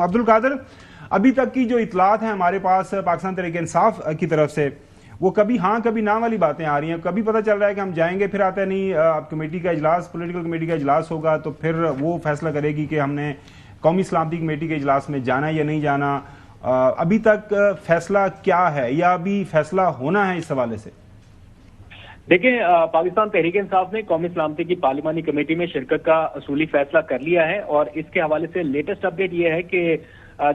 अब्दुल कादिर, अभी तक की जो इतलात हैं हमारे पास पाकिस्तान तहरीक इंसाफ की तरफ से, वो कभी हाँ कभी ना वाली बातें आ रही हैं। कभी पता चल रहा है कि हम जाएंगे, फिर आता है नहीं, अब कमेटी का इजलास, पॉलिटिकल कमेटी का इजलास होगा तो फिर वो फैसला करेगी कि हमने कौमी सलामती कमेटी के इजलास में जाना या नहीं जाना। अभी तक फैसला क्या है या अभी फैसला होना है इस हवाले से? देखिए, पाकिस्तान तहरीक इंसाफ ने कौमी सलामती की पार्लिमानी कमेटी में शिरकत का असूली फैसला कर लिया है और इसके हवाले से लेटेस्ट अपडेट ये है कि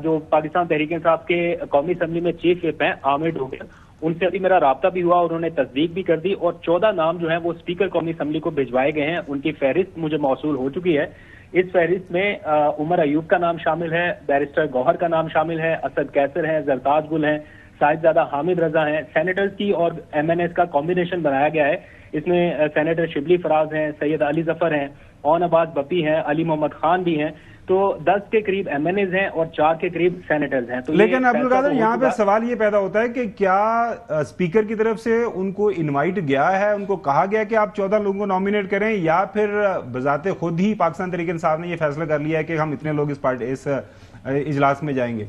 जो पाकिस्तान तहरीक इंसाफ के कौमी असम्बली में चीफ विप हैं आमिर डोगर, उनसे अभी मेरा राब्ता भी हुआ, उन्होंने तस्दीक भी कर दी और 14 नाम जो है वो स्पीकर कौमी असम्बली को भिजवाए गए हैं। उनकी फहरिस्त मुझे मौसूल हो चुकी है। इस फहरिस्त में उमर अयूब का नाम शामिल है, बैरिस्टर गौहर का नाम शामिल है, असद कैसर है, जरताज गुल है, साहिबजादा हामिद रजा हैं। सेनेटर्स की और MNS का कॉम्बिनेशन बनाया गया है। इसमें सेनेटर शिबली फराज हैं, सैयद अली जफर हैं, ओन अब्बास बपी हैं, अली मोहम्मद खान भी हैं। तो 10 के करीब MNS हैं और 4 के करीब सेनेटर्स हैं। तो लेकिन अब्दुल कादिर, यहाँ पे सवाल ये पैदा होता है कि क्या स्पीकर की तरफ से उनको इनवाइट गया है, उनको कहा गया कि आप 14 लोगों को नॉमिनेट करें, या फिर बजाते खुद ही पाकिस्तान तहरीक इंसाफ ने ये फैसला कर लिया है कि हम इतने लोग इस इजलास में जाएंगे?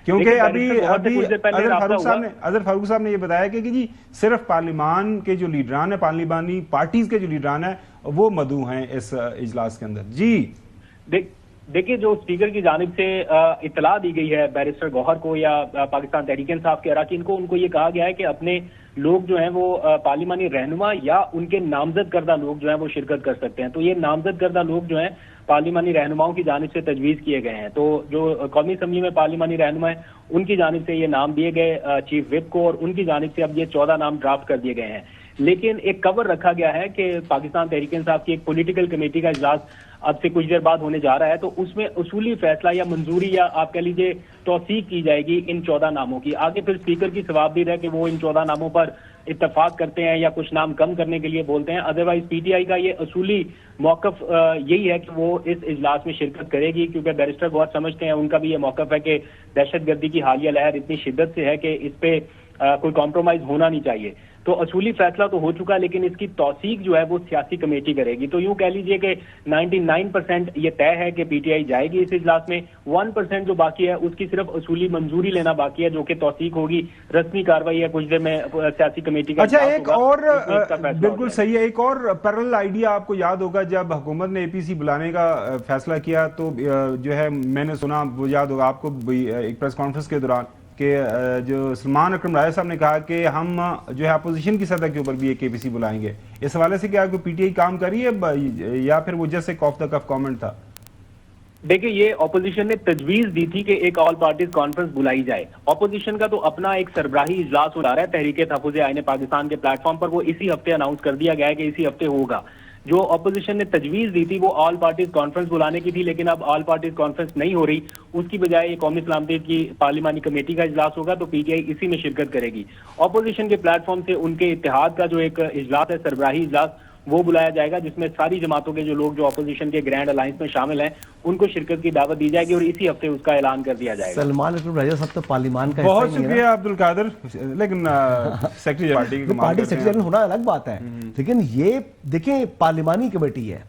क्योंकि अभी अजहर फारूक साहब ने ये बताया कि जी सिर्फ पार्लिमान के जो लीडरान है, पार्लिमानी पार्टीज के जो लीडरान है, वो मदऊ हैं इस इजलास के अंदर। जी देखिए, जो स्पीकर की जानिब से इतला दी गई है बैरिस्टर गौहर को या पाकिस्तान तहरीक इंसाफ के अरकान को, उनको ये कहा गया है कि अपने लोग जो हैं वो पार्लिमानी रहनुमा या उनके नामजद करदा लोग जो हैं वो शिरकत कर सकते हैं। तो ये नामजद करदा लोग जो हैं पार्लिमानी रहनुमाओं की जानिब से तजवीज किए गए हैं। तो जो कौमी असम्बली में पार्लिमानी रहनुमा है, उनकी जानिब से ये नाम दिए गए चीफ विप को, और उनकी जानिब से अब ये 14 नाम ड्राफ्ट कर दिए गए हैं। लेकिन एक कवर रखा गया है कि पाकिस्तान तहरीक इंसाफ की एक पॉलिटिकल कमेटी का इजलास अब से कुछ देर बाद होने जा रहा है, तो उसमें उसूली फैसला या मंजूरी या आप कह लीजिए तौसीक की जाएगी इन 14 नामों की। आगे फिर स्पीकर की सवाबदीद है कि वो इन 14 नामों पर इत्तफाक करते हैं या कुछ नाम कम करने के लिए बोलते हैं। अदरवाइज PTI का ये असूली मौकफ यही है कि वो इस इजलास में शिरकत करेगी, क्योंकि बैरिस्टर बहुत समझते हैं, उनका भी ये मौकफ है कि दहशतगर्दी की हालिया लहर इतनी शिद्दत से है कि इस पे कोई कॉम्प्रोमाइज होना नहीं चाहिए। तो असूली फैसला तो हो चुका, लेकिन इसकी तौसीक जो है वो सियासी कमेटी करेगी। तो यूं कह लीजिए कि 99% ये तय है कि PTI जाएगी इस इजलास में। 1% जो बाकी है उसकी सिर्फ असूली मंजूरी लेना बाकी है, जो कि तौसीक होगी, रस्मी कार्रवाई है कुछ देर में सियासी कमेटी का। अच्छा, एक और बिल्कुल सही है, एक और पैरेलल आइडिया आपको याद होगा, जब हुकूमत ने APC बुलाने का फैसला किया तो जो है मैंने सुना, वो याद होगा आपको, एक प्रेस कॉन्फ्रेंस के दौरान कि जो सलमान अकरम राजा साहब ने कहा कि हम जो है अपोजिशन की सतह के ऊपर भी एक APC बुलाएंगे। इस हवाले से क्या कोई PTI काम करी है या फिर वो जैसे ऑफ द कफ कमेंट था? देखिए, ये ऑपोजिशन ने तजवीज दी थी कि एक ऑल पार्टीज कॉन्फ्रेंस बुलाई जाए। ऑपोजिशन का तो अपना एक सरबराही इजलास हो रहा है तहरीक तहफ़्फ़ुज़ आईन पाकिस्तान के प्लेटफॉर्म पर, वो इसी हफ्ते अनाउंस कर दिया गया है कि इसी हफ्ते होगा। जो ऑपोजिशन ने तजवीज दी थी वो ऑल पार्टीज कॉन्फ्रेंस बुलाने की थी, लेकिन अब ऑल पार्टीज कॉन्फ्रेंस नहीं हो रही, उसकी बजाय कौमी सलामती की पार्लिमानी कमेटी का इजलास होगा, तो PTI इसी में शिरकत करेगी। ऑपोजिशन के प्लेटफॉर्म से उनके इत्तेहाद का जो एक इजलास है, सरबराही इजलास, वो बुलाया जाएगा, जिसमें सारी जमातों के जो लोग जो ऑपोजिशन के ग्रैंड अलायंस में शामिल हैं उनको शिरकत की दावत दी जाएगी और इसी हफ्ते उसका ऐलान कर दिया जाएगा। सलमान अकरम राजा साहब तो पार्लिमान का बहुत शुक्रिया अब्दुल कादिर, लेकिन सेक्रेटरी पार्टी सेक्रेटरी होना अलग बात है, लेकिन ये देखिए पार्लिमानी कमेटी है,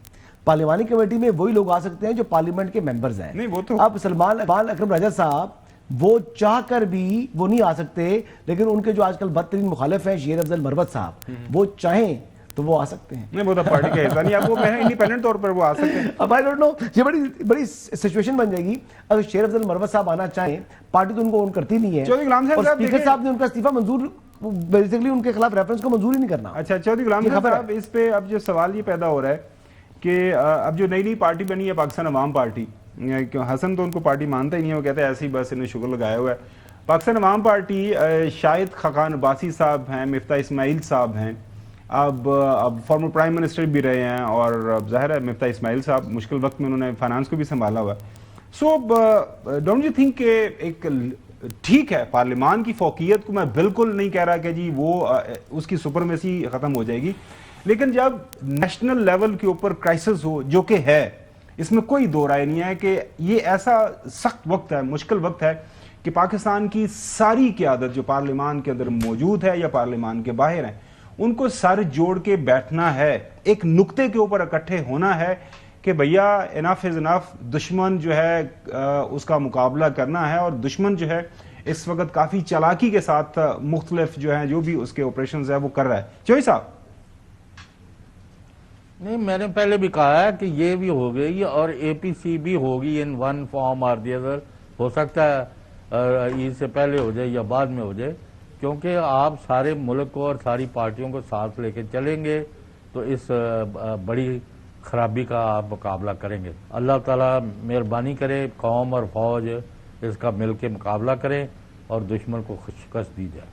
पार्लिमानी कमेटी में वही लोग आ सकते हैं जो पार्लियामेंट के मेंबर्स हैं। नहीं, वो तो अब सलमान अकरम राजा साहब वो चाह कर भी वो नहीं आ सकते, लेकिन उनके जो आजकल बदतरीन मुखालिफ हैं शेर अफजल मरवत साहब, वो चाहें तो वो आ सकते हैं। नहीं, वो तो पार्टी का हिस्सा नहीं, अब वो इंडिपेंडेंट तौर पर वो आ सकते हैं। अब आई डोंट नो, ये बड़ी सिचुएशन बन जाएगी अगर शेर अफजल मरवत साहब आना चाहें, पार्टी तो उनको ऑन करती नहीं है। चौधरी गुलाम और स्पीकर साहब ने उनका इस्तीफा मंजूर, बेसिकली उनके खिलाफ रेफरेंस को मंजूर ही नहीं करना। अच्छा, चौधरी गुलाम साहब, इस पे अब जो सवाल ये पैदा हो रहा है कि अब जो नई पार्टी बनी है पाकिस्तान अवाम पार्टी, हसन तो उनको पार्टी मानता ही नहीं है, वो कहते हैं ऐसे ही बस इन्हें शुगर लगाया हुआ है। पाकिस्तान अवाम पार्टी, शाहिद खाकान अब्बासी साहब हैं, मिफ्ता इस्माइल साहब हैं, अब फॉर्मर प्राइम मिनिस्टर भी रहे हैं, और जाहिर है मिफ्ता इस्माइल साहब मुश्किल वक्त में उन्होंने फाइनेंस को भी संभाला हुआ है। सो डोंट यू थिंक कि एक ठीक है, पार्लियामान की फोकियत को मैं बिल्कुल नहीं कह रहा कि जी वो उसकी सुपरमेसी खत्म हो जाएगी, लेकिन जब नेशनल लेवल के ऊपर क्राइसिस हो, जो कि है, इसमें कोई दो राय नहीं है कि ये ऐसा सख्त वक्त है, मुश्किल वक्त है कि पाकिस्तान की सारी क़यादत जो पार्लियामान के अंदर मौजूद है या पार्लियामान के बाहर है, उनको सर जोड़ के बैठना है, एक नुक्ते के ऊपर इकट्ठे होना है कि भैया इनफ इज इनफ, दुश्मन जो है उसका मुकाबला करना है, और दुश्मन जो है इस वक्त काफी चालाकी के साथ मुख्तलिफ जो है जो भी उसके ऑपरेशंस है वो कर रहा है। चौधरी साहब, नहीं, मैंने पहले भी कहा है कि ये भी हो गई और एपीसी भी होगी इन वन फॉर्म और दी अदर। हो सकता है ईद से पहले हो जाए या बाद में हो जाए, क्योंकि आप सारे मुल्क को और सारी पार्टियों को साथ लेके चलेंगे तो इस बड़ी खराबी का आप मुकाबला करेंगे। अल्लाह ताला मेहरबानी करे, कौम और फौज इसका मिल के मुकाबला करें और दुश्मन को शिकस्त दी जाए।